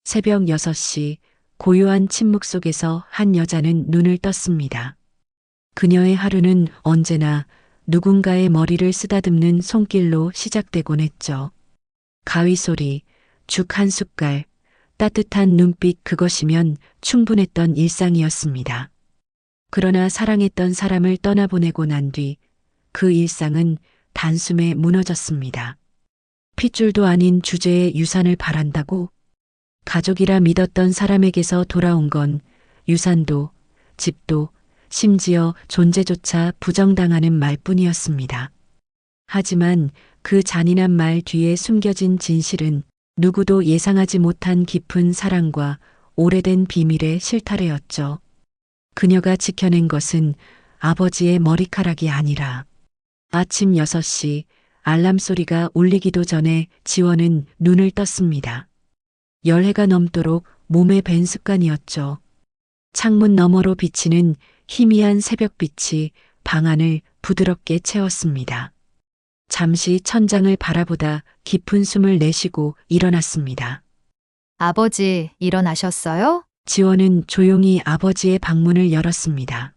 새벽 6시 고요한 침묵 속에서 한 여자는 눈을 떴습니다. 그녀의 하루는 언제나 누군가의 머리를 쓰다듬는 손길로 시작되곤 했죠. 가위 소리, 죽 한 숟갈, 따뜻한 눈빛 그것이면 충분했던 일상이었습니다. 그러나 사랑했던 사람을 떠나보내고 난 뒤 그 일상은 단숨에 무너졌습니다. 핏줄도 아닌 주제에 유산을 바란다고? 가족이라 믿었던 사람에게서 돌아온 건 유산도, 집도, 심지어 존재조차 부정당하는 말뿐이었습니다. 하지만 그 잔인한 말 뒤에 숨겨진 진실은 누구도 예상하지 못한 깊은 사랑과 오래된 비밀의 실타래였죠. 그녀가 지켜낸 것은 아버지의 머리카락이 아니라 아침 6시 알람 소리가 울리기도 전에 지원은 눈을 떴습니다. 열해가 넘도록 몸에 밴 습관이었죠. 창문 너머로 비치는 희미한 새벽빛이 방 안을 부드럽게 채웠습니다. 잠시 천장을 바라보다 깊은 숨을 내쉬고 일어났습니다. 아버지, 일어나셨어요? 지원은 조용히 아버지의 방문을 열었습니다.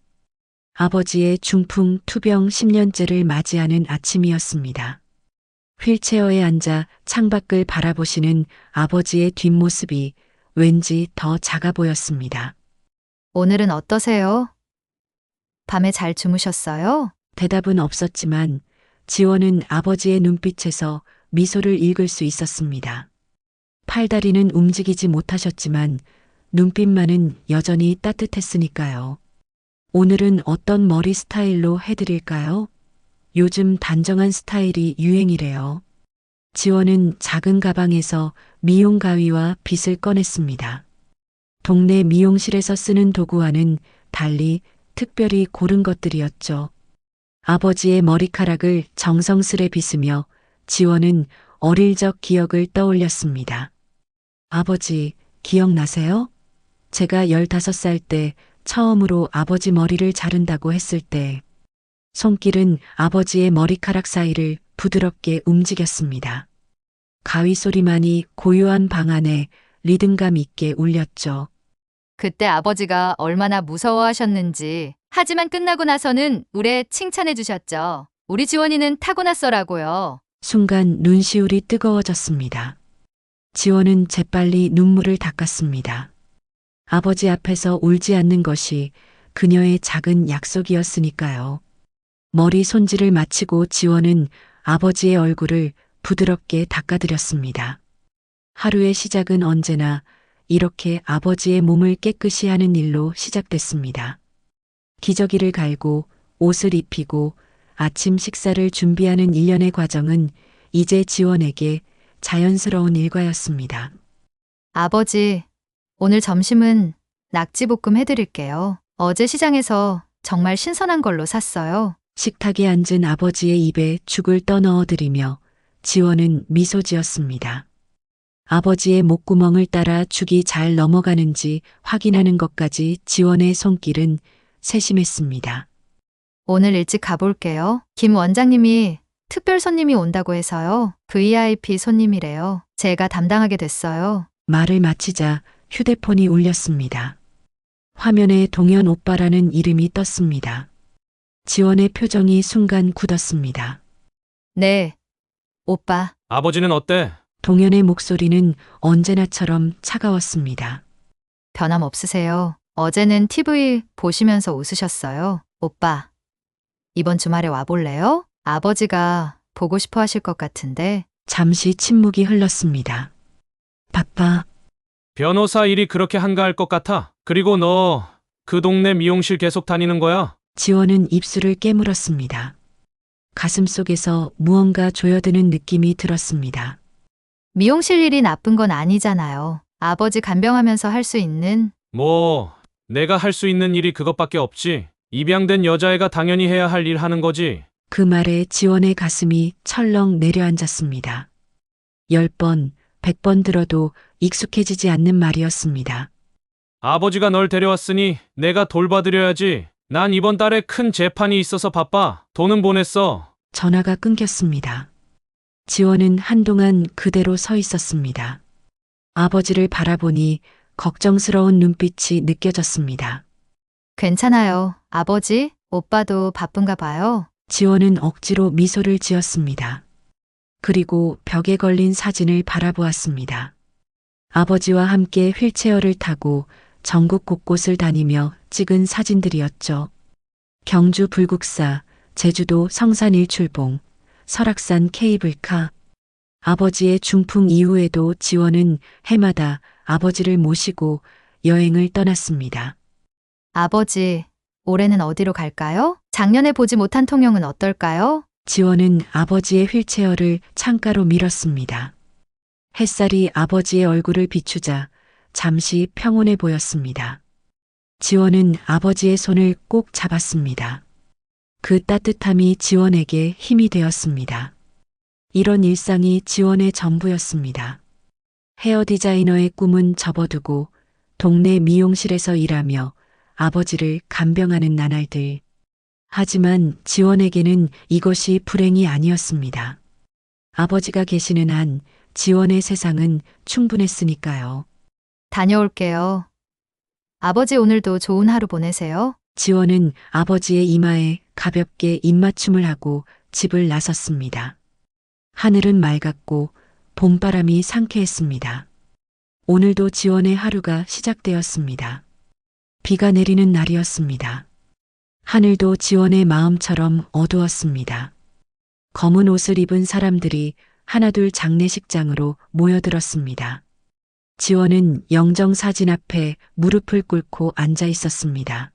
아버지의 중풍 투병 10년째를 맞이하는 아침이었습니다. 휠체어에 앉아 창밖을 바라보시는 아버지의 뒷모습이 왠지 더 작아 보였습니다. 오늘은 어떠세요? 밤에 잘 주무셨어요? 대답은 없었지만 지원은 아버지의 눈빛에서 미소를 읽을 수 있었습니다. 팔다리는 움직이지 못하셨지만 눈빛만은 여전히 따뜻했으니까요. 오늘은 어떤 머리 스타일로 해드릴까요? 요즘 단정한 스타일이 유행이래요. 지원은 작은 가방에서 미용 가위와 빗을 꺼냈습니다. 동네 미용실에서 쓰는 도구와는 달리 특별히 고른 것들이었죠. 아버지의 머리카락을 정성스레 빗으며 지원은 어릴 적 기억을 떠올렸습니다. 아버지, 기억나세요? 제가 15살 때 처음으로 아버지 머리를 자른다고 했을 때 손길은 아버지의 머리카락 사이를 부드럽게 움직였습니다. 가위 소리만이 고요한 방 안에 리듬감 있게 울렸죠. 그때 아버지가 얼마나 무서워하셨는지. 하지만 끝나고 나서는 우레 칭찬해 주셨죠. 우리 지원이는 타고났어라고요. 순간 눈시울이 뜨거워졌습니다. 지원은 재빨리 눈물을 닦았습니다. 아버지 앞에서 울지 않는 것이 그녀의 작은 약속이었으니까요. 머리 손질을 마치고 지원은 아버지의 얼굴을 부드럽게 닦아드렸습니다. 하루의 시작은 언제나 이렇게 아버지의 몸을 깨끗이 하는 일로 시작됐습니다. 기저귀를 갈고 옷을 입히고 아침 식사를 준비하는 일련의 과정은 이제 지원에게 자연스러운 일과였습니다. 아버지, 오늘 점심은 낙지볶음 해드릴게요. 어제 시장에서 정말 신선한 걸로 샀어요. 식탁에 앉은 아버지의 입에 죽을 떠넣어드리며 지원은 미소 지었습니다. 아버지의 목구멍을 따라 죽이 잘 넘어가는지 확인하는 것까지 지원의 손길은 세심했습니다. 오늘 일찍 가볼게요. 김 원장님이 특별 손님이 온다고 해서요. VIP 손님이래요. 제가 담당하게 됐어요. 말을 마치자 휴대폰이 울렸습니다. 화면에 동현 오빠라는 이름이 떴습니다. 지원의 표정이 순간 굳었습니다. 네, 오빠. 아버지는 어때? 동현의 목소리는 언제나처럼 차가웠습니다. 변함없으세요. 어제는 TV 보시면서 웃으셨어요. 오빠, 이번 주말에 와볼래요? 아버지가 보고 싶어 하실 것 같은데. 잠시 침묵이 흘렀습니다. 바빠. 변호사 일이 그렇게 한가할 것 같아. 그리고 너 그 동네 미용실 계속 다니는 거야? 지원은 입술을 깨물었습니다. 가슴 속에서 무언가 조여드는 느낌이 들었습니다. 미용실 일이 나쁜 건 아니잖아요. 아버지 간병하면서 할 수 있는. 뭐 내가 할 수 있는 일이 그것밖에 없지. 입양된 여자애가 당연히 해야 할 일 하는 거지. 그 말에 지원의 가슴이 철렁 내려앉았습니다. 10번, 100번 들어도 익숙해지지 않는 말이었습니다. 아버지가 널 데려왔으니 내가 돌봐드려야지. 난 이번 달에 큰 재판이 있어서 바빠. 돈은 보냈어. 전화가 끊겼습니다. 지원은 한동안 그대로 서 있었습니다. 아버지를 바라보니 걱정스러운 눈빛이 느껴졌습니다. 괜찮아요. 아버지, 오빠도 바쁜가 봐요. 지원은 억지로 미소를 지었습니다. 그리고 벽에 걸린 사진을 바라보았습니다. 아버지와 함께 휠체어를 타고 전국 곳곳을 다니며 찍은 사진들이었죠. 경주 불국사, 제주도 성산 일출봉, 설악산 케이블카. 아버지의 중풍 이후에도 지원은 해마다 아버지를 모시고 여행을 떠났습니다. 아버지, 올해는 어디로 갈까요? 작년에 보지 못한 통영은 어떨까요? 지원은 아버지의 휠체어를 창가로 밀었습니다. 햇살이 아버지의 얼굴을 비추자 잠시 평온해 보였습니다. 지원은 아버지의 손을 꼭 잡았습니다. 그 따뜻함이 지원에게 힘이 되었습니다. 이런 일상이 지원의 전부였습니다. 헤어 디자이너의 꿈은 접어두고 동네 미용실에서 일하며 아버지를 간병하는 나날들. 하지만 지원에게는 이것이 불행이 아니었습니다. 아버지가 계시는 한 지원의 세상은 충분했으니까요. 다녀올게요. 아버지 오늘도 좋은 하루 보내세요. 지원은 아버지의 이마에 가볍게 입맞춤을 하고 집을 나섰습니다. 하늘은 맑았고 봄바람이 상쾌했습니다. 오늘도 지원의 하루가 시작되었습니다. 비가 내리는 날이었습니다. 하늘도 지원의 마음처럼 어두웠습니다. 검은 옷을 입은 사람들이 하나둘 장례식장으로 모여들었습니다. 지원은 영정사진 앞에 무릎을 꿇고 앉아 있었습니다.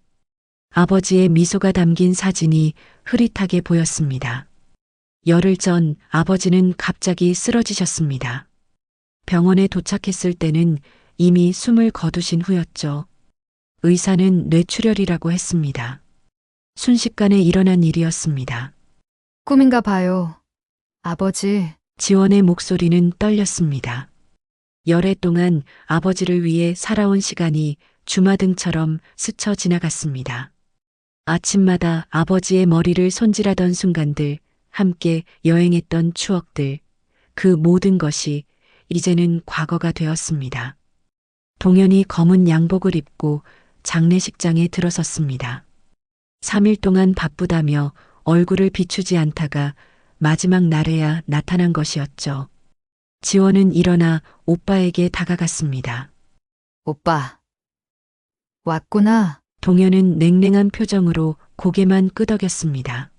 아버지의 미소가 담긴 사진이 흐릿하게 보였습니다. 열흘 전 아버지는 갑자기 쓰러지셨습니다. 병원에 도착했을 때는 이미 숨을 거두신 후였죠. 의사는 뇌출혈이라고 했습니다. 순식간에 일어난 일이었습니다. 꿈인가 봐요. 아버지, 지원의 목소리는 떨렸습니다. 열해 동안 아버지를 위해 살아온 시간이 주마등처럼 스쳐 지나갔습니다. 아침마다 아버지의 머리를 손질하던 순간들, 함께 여행했던 추억들, 그 모든 것이 이제는 과거가 되었습니다. 동현이 검은 양복을 입고 장례식장에 들어섰습니다. 3일 동안 바쁘다며 얼굴을 비추지 않다가 마지막 날에야 나타난 것이었죠. 지원은 일어나 오빠에게 다가갔습니다. 오빠. 왔구나. 동현은 냉랭한 표정으로 고개만 끄덕였습니다.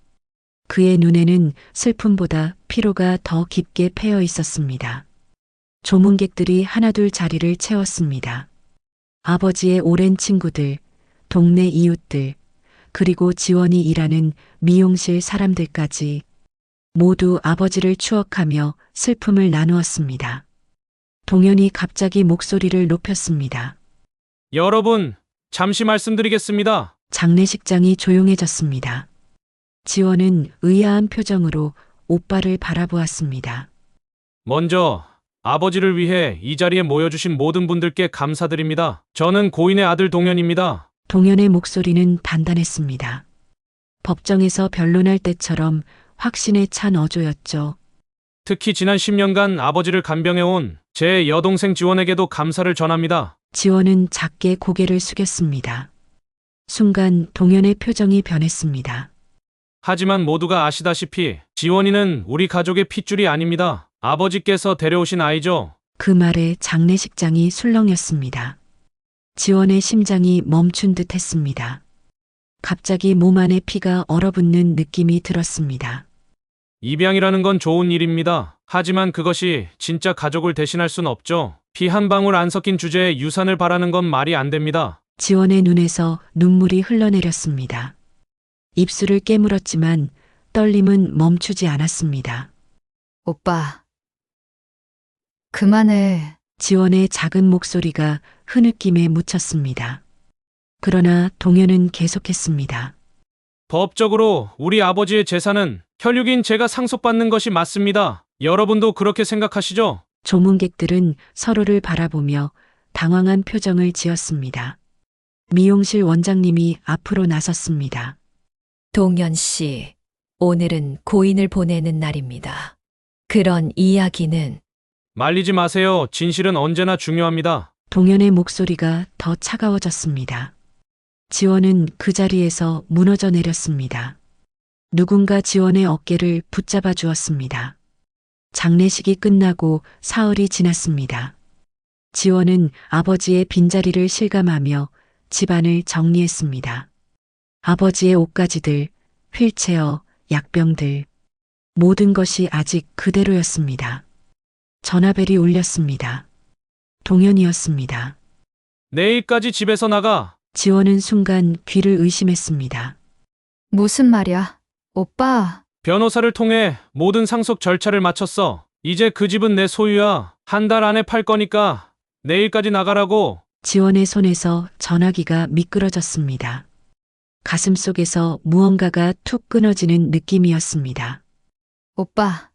그의 눈에는 슬픔보다 피로가 더 깊게 패여 있었습니다. 조문객들이 하나둘 자리를 채웠습니다. 아버지의 오랜 친구들, 동네 이웃들, 그리고 지원이 일하는 미용실 사람들까지 모두 아버지를 추억하며 슬픔을 나누었습니다. 동현이 갑자기 목소리를 높였습니다. 여러분, 잠시 말씀드리겠습니다. 장례식장이 조용해졌습니다. 지원은 의아한 표정으로 오빠를 바라보았습니다. 먼저 아버지를 위해 이 자리에 모여주신 모든 분들께 감사드립니다. 저는 고인의 아들 동현입니다. 동현의 목소리는 단단했습니다. 법정에서 변론할 때처럼 확신에 찬 어조였죠. 특히 지난 10년간 아버지를 간병해온 제 여동생 지원에게도 감사를 전합니다. 지원은 작게 고개를 숙였습니다. 순간 동현의 표정이 변했습니다. 하지만 모두가 아시다시피 지원이는 우리 가족의 핏줄이 아닙니다. 아버지께서 데려오신 아이죠. 그 말에 장례식장이 술렁였습니다. 지원의 심장이 멈춘 듯 했습니다. 갑자기 몸 안에 피가 얼어붙는 느낌이 들었습니다. 입양이라는 건 좋은 일입니다. 하지만 그것이 진짜 가족을 대신할 순 없죠. 피 한 방울 안 섞인 주제에 유산을 바라는 건 말이 안 됩니다. 지원의 눈에서 눈물이 흘러내렸습니다. 입술을 깨물었지만 떨림은 멈추지 않았습니다. 오빠. 그만해. 지원의 작은 목소리가 흐느낌에 묻혔습니다. 그러나 동현은 계속했습니다. 법적으로 우리 아버지의 재산은 혈육인 제가 상속받는 것이 맞습니다. 여러분도 그렇게 생각하시죠? 조문객들은 서로를 바라보며 당황한 표정을 지었습니다. 미용실 원장님이 앞으로 나섰습니다. 동현 씨, 오늘은 고인을 보내는 날입니다. 그런 이야기는 말리지 마세요. 진실은 언제나 중요합니다. 동현의 목소리가 더 차가워졌습니다. 지원은 그 자리에서 무너져 내렸습니다. 누군가 지원의 어깨를 붙잡아 주었습니다. 장례식이 끝나고 사흘이 지났습니다. 지원은 아버지의 빈자리를 실감하며 집안을 정리했습니다. 아버지의 옷가지들, 휠체어, 약병들, 모든 것이 아직 그대로였습니다. 전화벨이 울렸습니다. 동현이었습니다. 내일까지 집에서 나가. 지원은 순간 귀를 의심했습니다. 무슨 말이야? 오빠, 변호사를 통해 모든 상속 절차를 마쳤어. 이제 그 집은 내 소유야. 한 달 안에 팔 거니까 내일까지 나가라고. 지원의 손에서 전화기가 미끄러졌습니다. 가슴 속에서 무언가가 툭 끊어지는 느낌이었습니다. 오빠.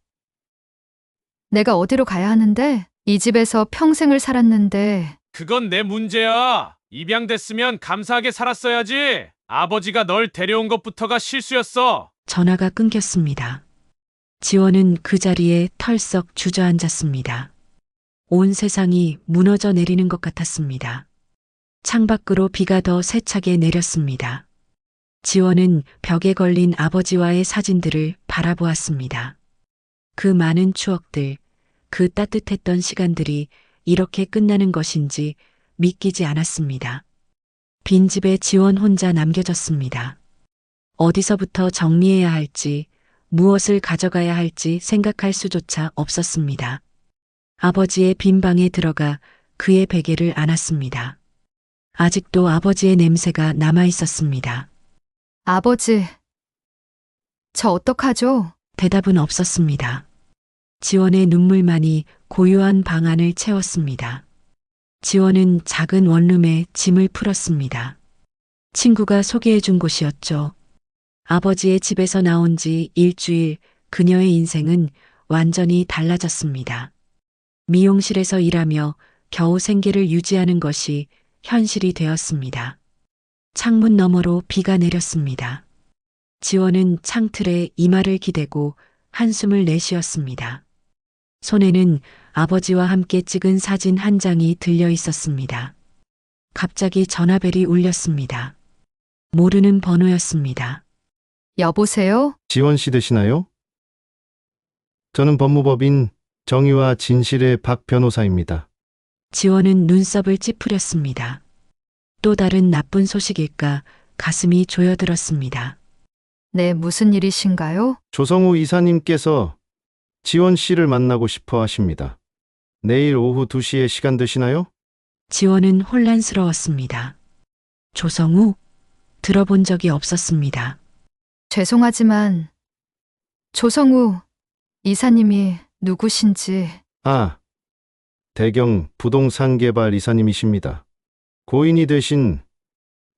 내가 어디로 가야 하는데? 이 집에서 평생을 살았는데 그건 내 문제야. 입양됐으면 감사하게 살았어야지. 아버지가 널 데려온 것부터가 실수였어. 전화가 끊겼습니다. 지원은 그 자리에 털썩 주저앉았습니다. 온 세상이 무너져 내리는 것 같았습니다. 창밖으로 비가 더 세차게 내렸습니다. 지원은 벽에 걸린 아버지와의 사진들을 바라보았습니다. 그 많은 추억들, 그 따뜻했던 시간들이 이렇게 끝나는 것인지 믿기지 않았습니다. 빈집에 지원 혼자 남겨졌습니다. 어디서부터 정리해야 할지, 무엇을 가져가야 할지 생각할 수조차 없었습니다. 아버지의 빈 방에 들어가 그의 베개를 안았습니다. 아직도 아버지의 냄새가 남아 있었습니다. 아버지, 저 어떡하죠? 대답은 없었습니다. 지원의 눈물만이 고요한 방 안을 채웠습니다. 지원은 작은 원룸에 짐을 풀었습니다. 친구가 소개해준 곳이었죠. 아버지의 집에서 나온 지 일주일 그녀의 인생은 완전히 달라졌습니다. 미용실에서 일하며 겨우 생계를 유지하는 것이 현실이 되었습니다. 창문 너머로 비가 내렸습니다. 지원은 창틀에 이마를 기대고 한숨을 내쉬었습니다. 손에는 아버지와 함께 찍은 사진 한 장이 들려 있었습니다. 갑자기 전화벨이 울렸습니다. 모르는 번호였습니다. 여보세요? 지원 씨 되시나요? 저는 법무법인 정의와 진실의 박 변호사입니다. 지원은 눈썹을 찌푸렸습니다. 또 다른 나쁜 소식일까 가슴이 조여들었습니다. 네, 무슨 일이신가요? 조성우 이사님께서 지원 씨를 만나고 싶어 하십니다. 내일 오후 2시에 시간 되시나요? 지원은 혼란스러웠습니다. 조성우? 들어본 적이 없었습니다. 죄송하지만 조성우 이사님이 누구신지. 아, 대경 부동산 개발 이사님이십니다. 고인이 되신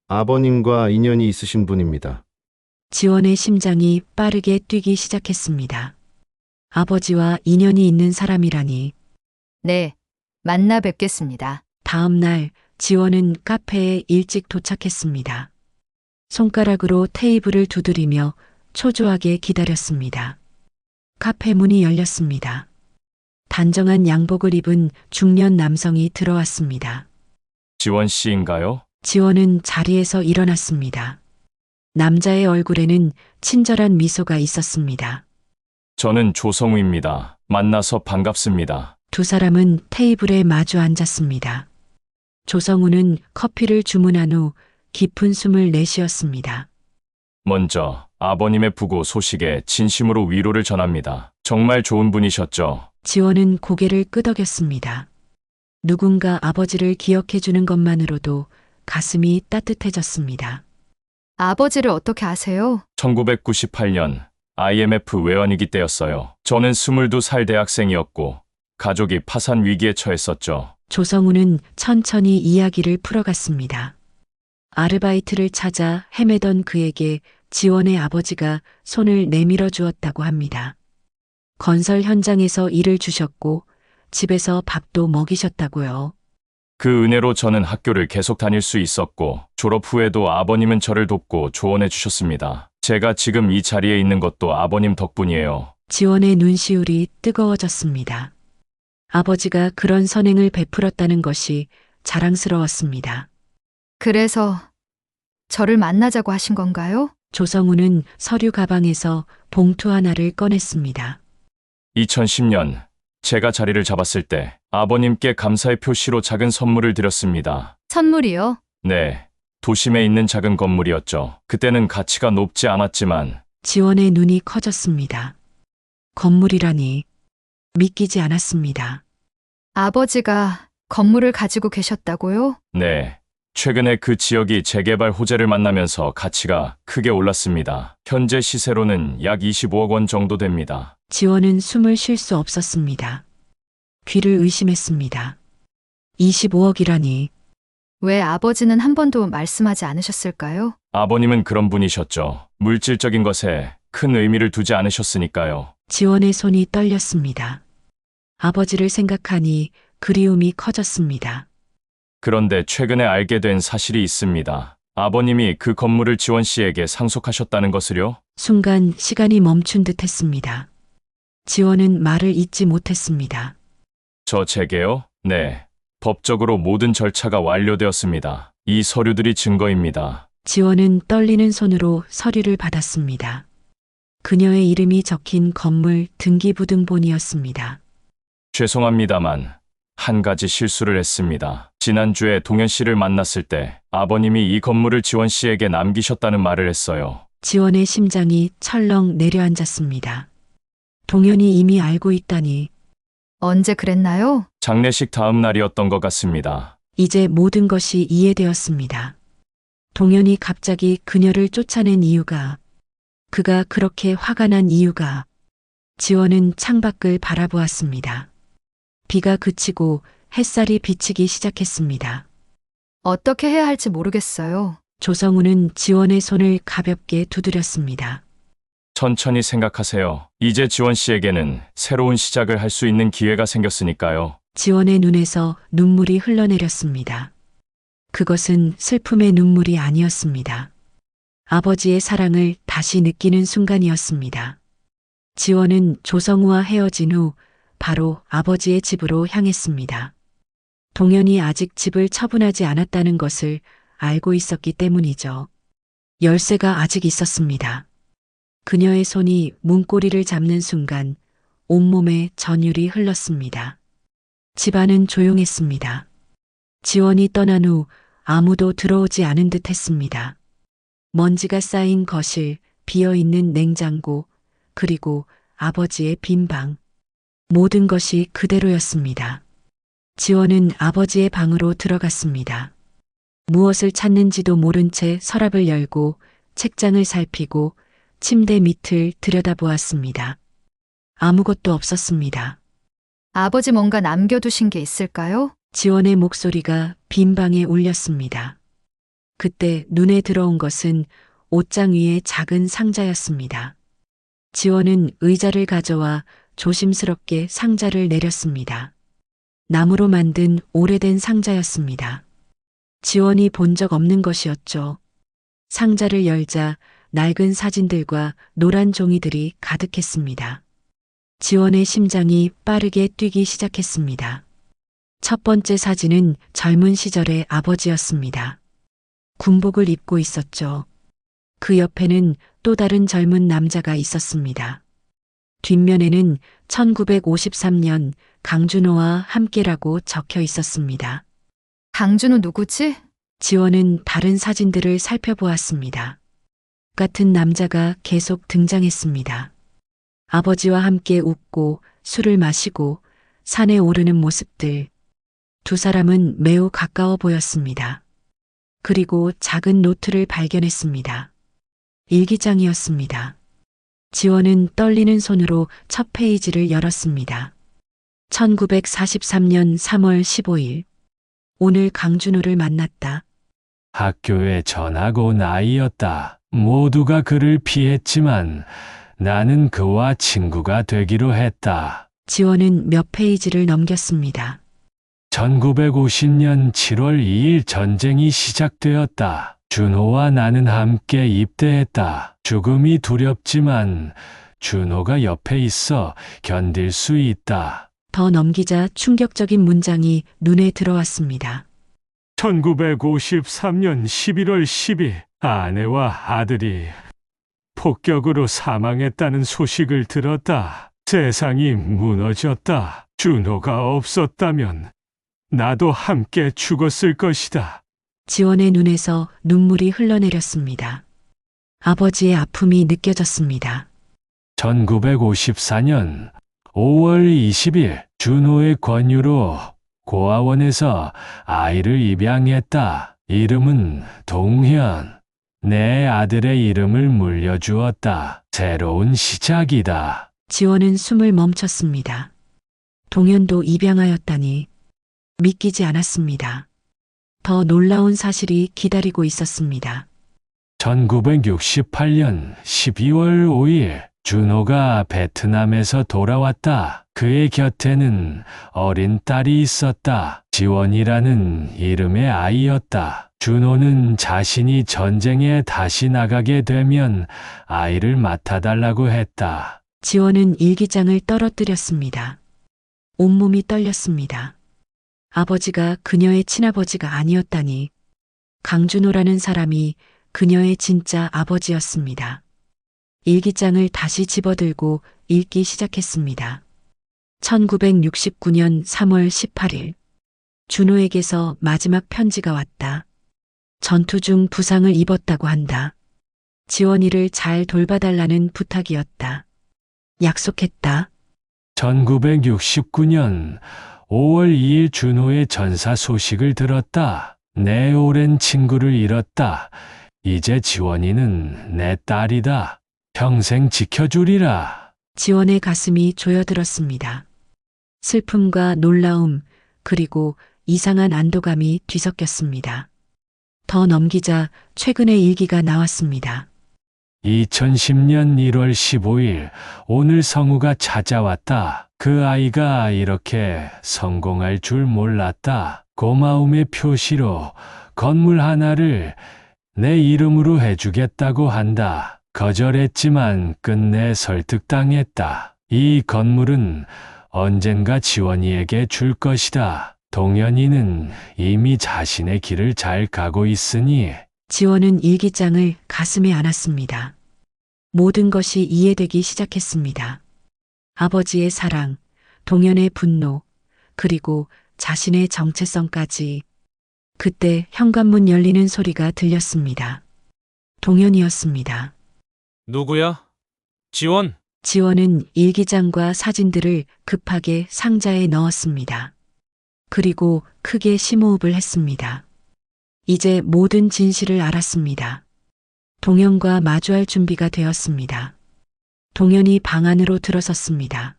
아버님과 인연이 있으신 분입니다. 지원의 심장이 빠르게 뛰기 시작했습니다. 아버지와 인연이 있는 사람이라니. 네, 만나 뵙겠습니다. 다음 날 지원은 카페에 일찍 도착했습니다. 손가락으로 테이블을 두드리며 초조하게 기다렸습니다. 카페 문이 열렸습니다. 단정한 양복을 입은 중년 남성이 들어왔습니다. 지원 씨인가요? 지원은 자리에서 일어났습니다. 남자의 얼굴에는 친절한 미소가 있었습니다. 저는 조성우입니다. 만나서 반갑습니다. 두 사람은 테이블에 마주 앉았습니다. 조성우는 커피를 주문한 후 깊은 숨을 내쉬었습니다. 먼저 아버님의 부고 소식에 진심으로 위로를 전합니다. 정말 좋은 분이셨죠? 지원은 고개를 끄덕였습니다. 누군가 아버지를 기억해주는 것만으로도 가슴이 따뜻해졌습니다. 아버지를 어떻게 아세요? 1998년 IMF 외환위기 때였어요. 저는 22살 대학생이었고 가족이 파산 위기에 처했었죠. 조성우는 천천히 이야기를 풀어갔습니다. 아르바이트를 찾아 헤매던 그에게 지원의 아버지가 손을 내밀어 주었다고 합니다. 건설 현장에서 일을 주셨고 집에서 밥도 먹이셨다고요. 그 은혜로 저는 학교를 계속 다닐 수 있었고 졸업 후에도 아버님은 저를 돕고 조언해 주셨습니다. 제가 지금 이 자리에 있는 것도 아버님 덕분이에요. 지원의 눈시울이 뜨거워졌습니다. 아버지가 그런 선행을 베풀었다는 것이 자랑스러웠습니다. 그래서 저를 만나자고 하신 건가요? 조성우는 서류 가방에서 봉투 하나를 꺼냈습니다. 2010년 제가 자리를 잡았을 때 아버님께 감사의 표시로 작은 선물을 드렸습니다. 선물이요? 네, 도심에 있는 작은 건물이었죠. 그때는 가치가 높지 않았지만 지원의 눈이 커졌습니다. 건물이라니 믿기지 않았습니다. 아버지가 건물을 가지고 계셨다고요? 네, 최근에 그 지역이 재개발 호재를 만나면서 가치가 크게 올랐습니다. 현재 시세로는 약 25억 원 정도 됩니다. 지원은 숨을 쉴 수 없었습니다. 귀를 의심했습니다. 25억이라니 왜 아버지는 한 번도 말씀하지 않으셨을까요? 아버님은 그런 분이셨죠. 물질적인 것에 큰 의미를 두지 않으셨으니까요. 지원의 손이 떨렸습니다. 아버지를 생각하니 그리움이 커졌습니다. 그런데 최근에 알게 된 사실이 있습니다. 아버님이 그 건물을 지원 씨에게 상속하셨다는 것을요? 순간 시간이 멈춘 듯 했습니다. 지원은 말을 잇지 못했습니다. 저 제게요? 네. 법적으로 모든 절차가 완료되었습니다. 이 서류들이 증거입니다. 지원은 떨리는 손으로 서류를 받았습니다. 그녀의 이름이 적힌 건물 등기부등본이었습니다. 죄송합니다만 한 가지 실수를 했습니다. 지난주에 동현 씨를 만났을 때 아버님이 이 건물을 지원 씨에게 남기셨다는 말을 했어요. 지원의 심장이 철렁 내려앉았습니다. 동현이 이미 알고 있다니 언제 그랬나요? 장례식 다음 날이었던 것 같습니다. 이제 모든 것이 이해되었습니다. 동현이 갑자기 그녀를 쫓아낸 이유가, 그가 그렇게 화가 난 이유가, 지원은 창밖을 바라보았습니다. 비가 그치고 햇살이 비치기 시작했습니다. 어떻게 해야 할지 모르겠어요. 조성우는 지원의 손을 가볍게 두드렸습니다. 천천히 생각하세요. 이제 지원 씨에게는 새로운 시작을 할 수 있는 기회가 생겼으니까요. 지원의 눈에서 눈물이 흘러내렸습니다. 그것은 슬픔의 눈물이 아니었습니다. 아버지의 사랑을 다시 느끼는 순간이었습니다. 지원은 조성우와 헤어진 후 바로 아버지의 집으로 향했습니다. 동현이 아직 집을 처분하지 않았다는 것을 알고 있었기 때문이죠. 열쇠가 아직 있었습니다. 그녀의 손이 문고리를 잡는 순간 온몸에 전율이 흘렀습니다. 집안은 조용했습니다. 지원이 떠난 후 아무도 들어오지 않은 듯 했습니다. 먼지가 쌓인 거실, 비어있는 냉장고, 그리고 아버지의 빈 방. 모든 것이 그대로였습니다. 지원은 아버지의 방으로 들어갔습니다. 무엇을 찾는지도 모른 채 서랍을 열고 책장을 살피고 침대 밑을 들여다보았습니다. 아무것도 없었습니다. 아버지 뭔가 남겨두신 게 있을까요? 지원의 목소리가 빈 방에 울렸습니다. 그때 눈에 들어온 것은 옷장 위의 작은 상자였습니다. 지원은 의자를 가져와 조심스럽게 상자를 내렸습니다. 나무로 만든 오래된 상자였습니다. 지원이 본 적 없는 것이었죠. 상자를 열자 낡은 사진들과 노란 종이들이 가득했습니다. 지원의 심장이 빠르게 뛰기 시작했습니다. 첫 번째 사진은 젊은 시절의 아버지였습니다. 군복을 입고 있었죠. 그 옆에는 또 다른 젊은 남자가 있었습니다. 뒷면에는 1953년 강준호와 함께라고 적혀 있었습니다. 강준호 누구지? 지원은 다른 사진들을 살펴보았습니다. 같은 남자가 계속 등장했습니다. 아버지와 함께 웃고 술을 마시고 산에 오르는 모습들. 두 사람은 매우 가까워 보였습니다. 그리고 작은 노트를 발견했습니다. 일기장이었습니다. 지원은 떨리는 손으로 첫 페이지를 열었습니다. 1943년 3월 15일. 오늘 강준호를 만났다. 학교에 전학 온 아이였다. 모두가 그를 피했지만 나는 그와 친구가 되기로 했다. 지원은 몇 페이지를 넘겼습니다. 1950년 7월 2일 전쟁이 시작되었다. 준호와 나는 함께 입대했다. 죽음이 두렵지만 준호가 옆에 있어 견딜 수 있다. 더 넘기자 충격적인 문장이 눈에 들어왔습니다. 1953년 11월 10일 아내와 아들이 폭격으로 사망했다는 소식을 들었다. 세상이 무너졌다. 준호가 없었다면 나도 함께 죽었을 것이다. 지원의 눈에서 눈물이 흘러내렸습니다. 아버지의 아픔이 느껴졌습니다. 1954년 5월 20일 준호의 권유로 고아원에서 아이를 입양했다. 이름은 동현. 내 아들의 이름을 물려주었다. 새로운 시작이다. 지원은 숨을 멈췄습니다. 동현도 입양하였다니 믿기지 않았습니다. 더 놀라운 사실이 기다리고 있었습니다. 1968년 12월 5일 준호가 베트남에서 돌아왔다. 그의 곁에는 어린 딸이 있었다. 지원이라는 이름의 아이였다. 준호는 자신이 전쟁에 다시 나가게 되면 아이를 맡아달라고 했다. 지원은 일기장을 떨어뜨렸습니다. 온몸이 떨렸습니다. 아버지가 그녀의 친아버지가 아니었다니. 강준호라는 사람이 그녀의 진짜 아버지였습니다. 일기장을 다시 집어들고 읽기 시작했습니다. 1969년 3월 18일. 준호에게서 마지막 편지가 왔다. 전투 중 부상을 입었다고 한다. 지원이를 잘 돌봐달라는 부탁이었다. 약속했다. 1969년 5월 2일 준호의 전사 소식을 들었다. 내 오랜 친구를 잃었다. 이제 지원이는 내 딸이다. 평생 지켜주리라. 지원의 가슴이 조여들었습니다. 슬픔과 놀라움, 그리고 이상한 안도감이 뒤섞였습니다. 더 넘기자 최근의 일기가 나왔습니다. 2010년 1월 15일 오늘 성우가 찾아왔다. 그 아이가 이렇게 성공할 줄 몰랐다. 고마움의 표시로 건물 하나를 내 이름으로 해주겠다고 한다. 거절했지만 끝내 설득당했다. 이 건물은 언젠가 지원이에게 줄 것이다. 동현이는 이미 자신의 길을 잘 가고 있으니. 지원은 일기장을 가슴에 안았습니다. 모든 것이 이해되기 시작했습니다. 아버지의 사랑, 동현의 분노, 그리고 자신의 정체성까지. 그때 현관문 열리는 소리가 들렸습니다. 동현이었습니다. 누구야? 지원? 지원은 일기장과 사진들을 급하게 상자에 넣었습니다. 그리고 크게 심호흡을 했습니다. 이제 모든 진실을 알았습니다. 동현과 마주할 준비가 되었습니다. 동현이 방 안으로 들어섰습니다.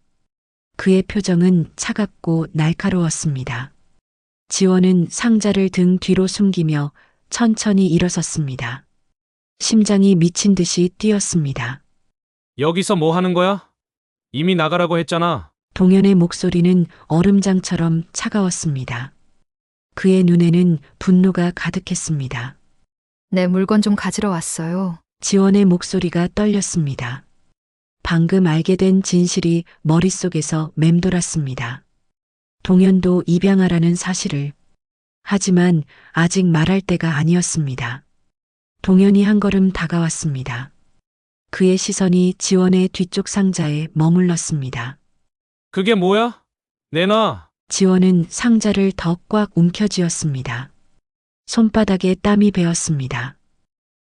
그의 표정은 차갑고 날카로웠습니다. 지원은 상자를 등 뒤로 숨기며 천천히 일어섰습니다. 심장이 미친 듯이 뛰었습니다. 여기서 뭐 하는 거야? 이미 나가라고 했잖아. 동현의 목소리는 얼음장처럼 차가웠습니다. 그의 눈에는 분노가 가득했습니다. 내 물건 좀 가지러 왔어요. 지원의 목소리가 떨렸습니다. 방금 알게 된 진실이 머릿속에서 맴돌았습니다. 동현도 입양하라는 사실을. 하지만 아직 말할 때가 아니었습니다. 동현이 한 걸음 다가왔습니다. 그의 시선이 지원의 뒤쪽 상자에 머물렀습니다. 그게 뭐야? 내놔. 지원은 상자를 더 꽉 움켜쥐었습니다. 손바닥에 땀이 배었습니다.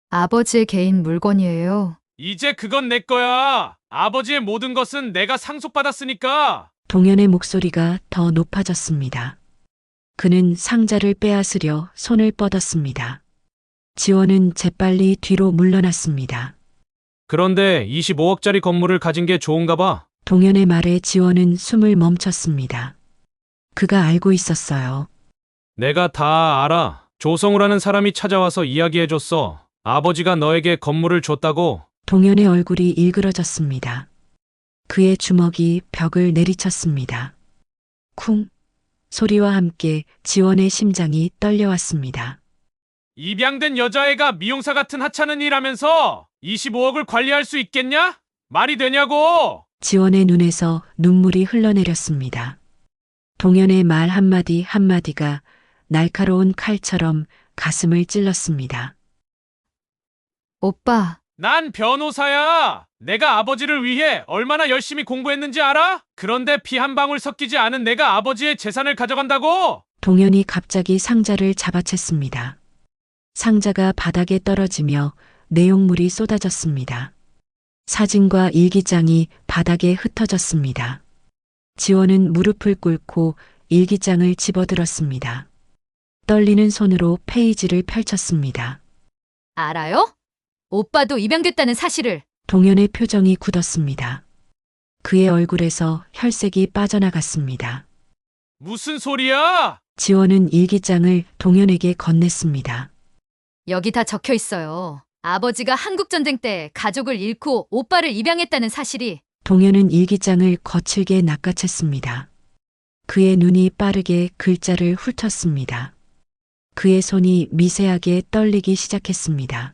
아버지의 개인 물건이에요. 이제 그건 내 거야. 아버지의 모든 것은 내가 상속받았으니까. 동현의 목소리가 더 높아졌습니다. 그는 상자를 빼앗으려 손을 뻗었습니다. 지원은 재빨리 뒤로 물러났습니다. 그런데 25억짜리 건물을 가진 게 좋은가 봐. 동현의 말에 지원은 숨을 멈췄습니다. 그가 알고 있었어요. 내가 다 알아. 조성우라는 사람이 찾아와서 이야기해줬어. 아버지가 너에게 건물을 줬다고. 동현의 얼굴이 일그러졌습니다. 그의 주먹이 벽을 내리쳤습니다. 쿵! 소리와 함께 지원의 심장이 떨려왔습니다. 입양된 여자애가 미용사 같은 하찮은 일 하면서 25억을 관리할 수 있겠냐? 말이 되냐고! 지원의 눈에서 눈물이 흘러내렸습니다. 동현의 말 한마디 한마디가 날카로운 칼처럼 가슴을 찔렀습니다. 오빠, 난 변호사야. 내가 아버지를 위해 얼마나 열심히 공부했는지 알아? 그런데 피 한 방울 섞이지 않은 내가 아버지의 재산을 가져간다고? 동현이 갑자기 상자를 잡아챘습니다. 상자가 바닥에 떨어지며 내용물이 쏟아졌습니다. 사진과 일기장이 바닥에 흩어졌습니다. 지원은 무릎을 꿇고 일기장을 집어들었습니다. 떨리는 손으로 페이지를 펼쳤습니다. 알아요? 오빠도 입양됐다는 사실을. 동현의 표정이 굳었습니다. 그의 얼굴에서 혈색이 빠져나갔습니다. 무슨 소리야? 지원은 일기장을 동현에게 건넸습니다. 여기 다 적혀 있어요. 아버지가 한국전쟁 때 가족을 잃고 오빠를 입양했다는 사실이. 동현은 일기장을 거칠게 낚아챘습니다. 그의 눈이 빠르게 글자를 훑었습니다. 그의 손이 미세하게 떨리기 시작했습니다.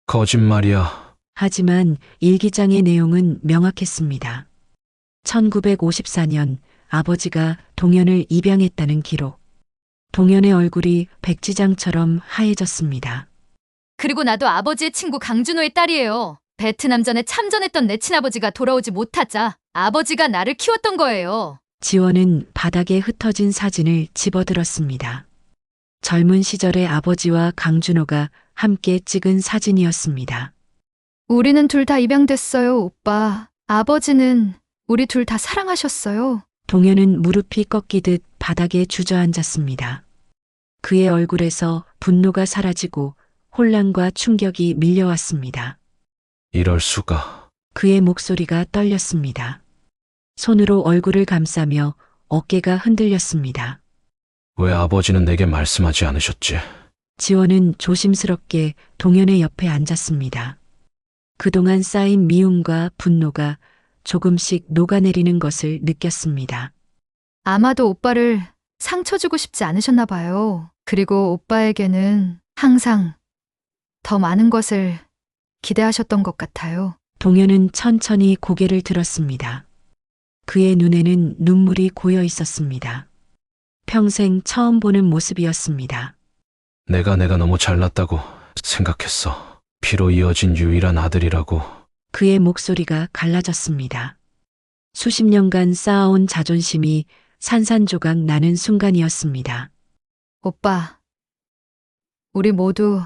거짓말이야. 하지만 일기장의 내용은 명확했습니다. 1954년 아버지가 동현을 입양했다는 기록. 동현의 얼굴이 백지장처럼 하얘졌습니다. 그리고 나도 아버지의 친구 강준호의 딸이에요. 베트남전에 참전했던 내 친아버지가 돌아오지 못하자 아버지가 나를 키웠던 거예요. 지원은 바닥에 흩어진 사진을 집어들었습니다. 젊은 시절의 아버지와 강준호가 함께 찍은 사진이었습니다. 우리는 둘 다 입양됐어요, 오빠. 아버지는 우리 둘 다 사랑하셨어요. 동현은 무릎이 꺾이듯 바닥에 주저앉았습니다. 그의 얼굴에서 분노가 사라지고 혼란과 충격이 밀려왔습니다. 이럴 수가. 그의 목소리가 떨렸습니다. 손으로 얼굴을 감싸며 어깨가 흔들렸습니다. 왜 아버지는 내게 말씀하지 않으셨지? 지원은 조심스럽게 동현의 옆에 앉았습니다. 그동안 쌓인 미움과 분노가 조금씩 녹아내리는 것을 느꼈습니다. 아마도 오빠를 상처 주고 싶지 않으셨나 봐요. 그리고 오빠에게는 항상 더 많은 것을 기대하셨던 것 같아요. 동현은 천천히 고개를 들었습니다. 그의 눈에는 눈물이 고여 있었습니다. 평생 처음 보는 모습이었습니다. 내가 너무 잘났다고 생각했어. 피로 이어진 유일한 아들이라고. 그의 목소리가 갈라졌습니다. 수십 년간 쌓아온 자존심이 산산조각 나는 순간이었습니다. 오빠, 우리 모두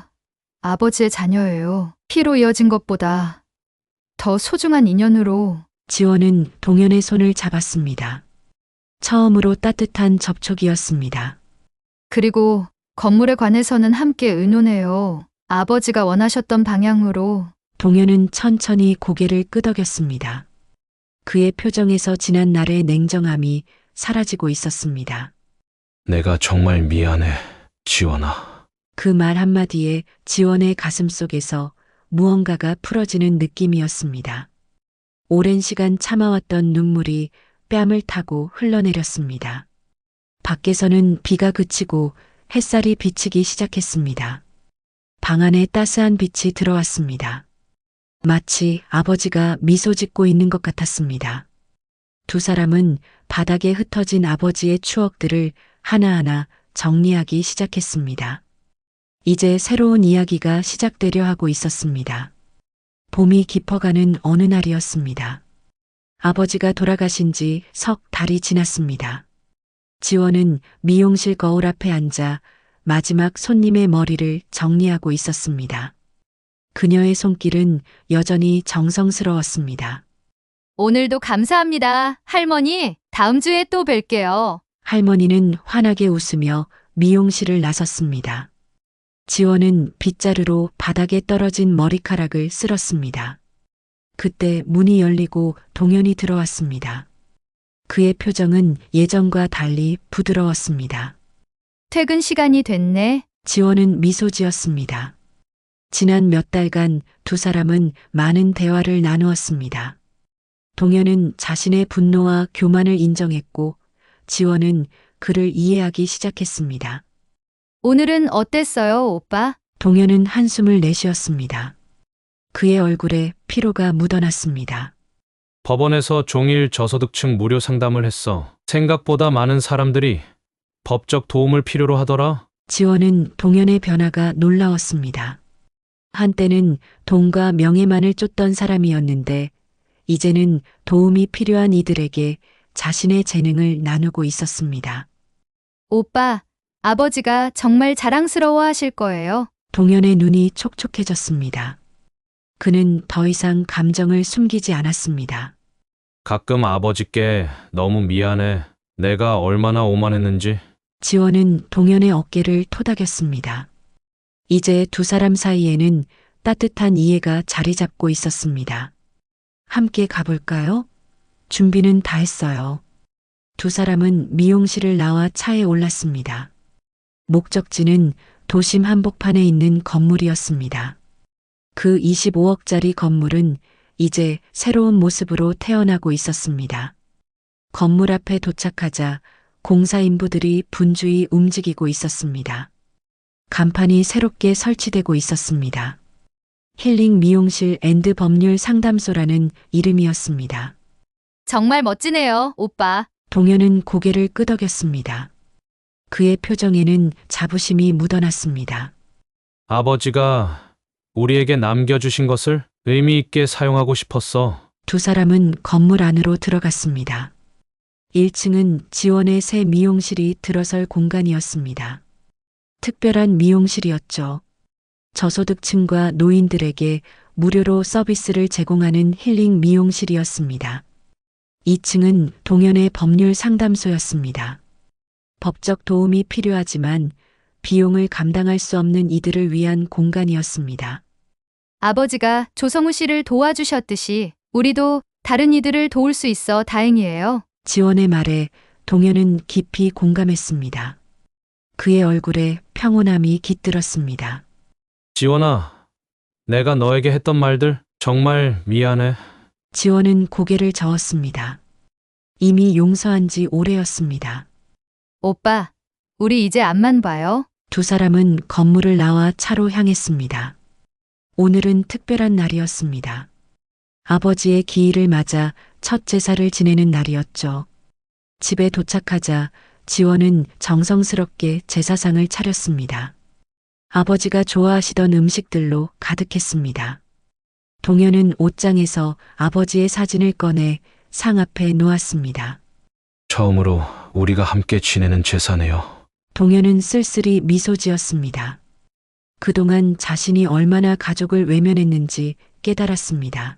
아버지의 자녀예요. 피로 이어진 것보다 더 소중한 인연으로. 지원은 동현의 손을 잡았습니다. 처음으로 따뜻한 접촉이었습니다. 그리고 건물에 관해서는 함께 의논해요. 아버지가 원하셨던 방향으로. 동현은 천천히 고개를 끄덕였습니다. 그의 표정에서 지난 날의 냉정함이 사라지고 있었습니다. 내가 정말 미안해, 지원아. 그 말 한마디에 지원의 가슴 속에서 무언가가 풀어지는 느낌이었습니다. 오랜 시간 참아왔던 눈물이 뺨을 타고 흘러내렸습니다. 밖에서는 비가 그치고 햇살이 비치기 시작했습니다. 방 안에 따스한 빛이 들어왔습니다. 마치 아버지가 미소 짓고 있는 것 같았습니다. 두 사람은 바닥에 흩어진 아버지의 추억들을 하나하나 정리하기 시작했습니다. 이제 새로운 이야기가 시작되려 하고 있었습니다. 봄이 깊어가는 어느 날이었습니다. 아버지가 돌아가신 지 석 달이 지났습니다. 지원은 미용실 거울 앞에 앉아 마지막 손님의 머리를 정리하고 있었습니다. 그녀의 손길은 여전히 정성스러웠습니다. 오늘도 감사합니다. 할머니, 다음 주에 또 뵐게요. 할머니는 환하게 웃으며 미용실을 나섰습니다. 지원은 빗자루로 바닥에 떨어진 머리카락을 쓸었습니다. 그때 문이 열리고 동현이 들어왔습니다. 그의 표정은 예전과 달리 부드러웠습니다. 퇴근 시간이 됐네. 지원은 미소 지었습니다. 지난 몇 달간 두 사람은 많은 대화를 나누었습니다. 동현은 자신의 분노와 교만을 인정했고 지원은 그를 이해하기 시작했습니다. 오늘은 어땠어요, 오빠? 동현은 한숨을 내쉬었습니다. 그의 얼굴에 피로가 묻어났습니다. 법원에서 종일 저소득층 무료 상담을 했어. 생각보다 많은 사람들이 법적 도움을 필요로 하더라. 지원은 동현의 변화가 놀라웠습니다. 한때는 돈과 명예만을 쫓던 사람이었는데 이제는 도움이 필요한 이들에게 자신의 재능을 나누고 있었습니다. 오빠, 아버지가 정말 자랑스러워 하실 거예요. 동현의 눈이 촉촉해졌습니다. 그는 더 이상 감정을 숨기지 않았습니다. 가끔 아버지께 너무 미안해. 내가 얼마나 오만했는지. 지원은 동현의 어깨를 토닥였습니다. 이제 두 사람 사이에는 따뜻한 이해가 자리 잡고 있었습니다. 함께 가볼까요? 준비는 다 했어요. 두 사람은 미용실을 나와 차에 올랐습니다. 목적지는 도심 한복판에 있는 건물이었습니다. 그 25억짜리 건물은 이제 새로운 모습으로 태어나고 있었습니다. 건물 앞에 도착하자 공사 인부들이 분주히 움직이고 있었습니다. 간판이 새롭게 설치되고 있었습니다. 힐링 미용실 앤드 법률 상담소라는 이름이었습니다. 정말 멋지네요, 오빠. 동현은 고개를 끄덕였습니다. 그의 표정에는 자부심이 묻어났습니다. 아버지가 우리에게 남겨주신 것을 의미 있게 사용하고 싶었어. 두 사람은 건물 안으로 들어갔습니다. 1층은 지원의 새 미용실이 들어설 공간이었습니다. 특별한 미용실이었죠. 저소득층과 노인들에게 무료로 서비스를 제공하는 힐링 미용실이었습니다. 2층은 동현의 법률 상담소였습니다. 법적 도움이 필요하지만 비용을 감당할 수 없는 이들을 위한 공간이었습니다. 아버지가 조성우 씨를 도와주셨듯이 우리도 다른 이들을 도울 수 있어 다행이에요. 지원의 말에 동현은 깊이 공감했습니다. 그의 얼굴에 평온함이 깃들었습니다. 지원아, 내가 너에게 했던 말들 정말 미안해. 지원은 고개를 저었습니다. 이미 용서한 지 오래였습니다. 오빠, 우리 이제 앞만 봐요. 두 사람은 건물을 나와 차로 향했습니다. 오늘은 특별한 날이었습니다. 아버지의 기일을 맞아 첫 제사를 지내는 날이었죠. 집에 도착하자 지원은 정성스럽게 제사상을 차렸습니다. 아버지가 좋아하시던 음식들로 가득했습니다. 동현은 옷장에서 아버지의 사진을 꺼내 상 앞에 놓았습니다. 처음으로 우리가 함께 지내는 제사네요. 동현은 쓸쓸히 미소 지었습니다. 그동안 자신이 얼마나 가족을 외면했는지 깨달았습니다.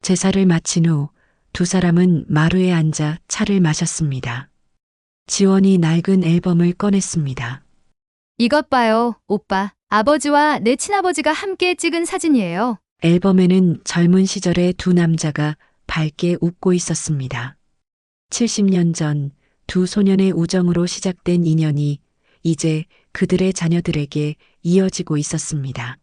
제사를 마친 후 두 사람은 마루에 앉아 차를 마셨습니다. 지원이 낡은 앨범을 꺼냈습니다. 이것 봐요, 오빠. 아버지와 내 친아버지가 함께 찍은 사진이에요. 앨범에는 젊은 시절의 두 남자가 밝게 웃고 있었습니다. 70년 전 두 소년의 우정으로 시작된 인연이 이제 그들의 자녀들에게 이어지고 있었습니다.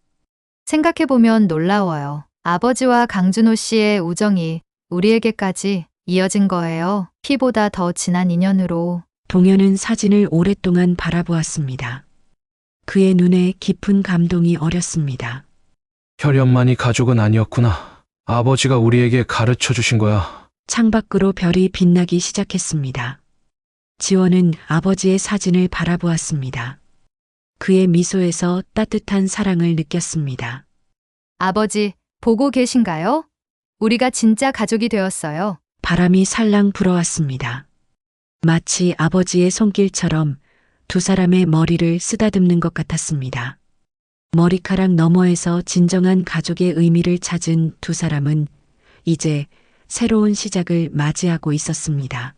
생각해보면 놀라워요. 아버지와 강준호 씨의 우정이 우리에게까지 이어진 거예요. 피보다 더 진한 인연으로. 동현은 사진을 오랫동안 바라보았습니다. 그의 눈에 깊은 감동이 어렸습니다. 혈연만이 가족은 아니었구나. 아버지가 우리에게 가르쳐 주신 거야. 창밖으로 별이 빛나기 시작했습니다. 지원은 아버지의 사진을 바라보았습니다. 그의 미소에서 따뜻한 사랑을 느꼈습니다. 아버지, 보고 계신가요? 우리가 진짜 가족이 되었어요. 바람이 살랑 불어왔습니다. 마치 아버지의 손길처럼 두 사람의 머리를 쓰다듬는 것 같았습니다. 머리카락 너머에서 진정한 가족의 의미를 찾은 두 사람은 이제 새로운 시작을 맞이하고 있었습니다.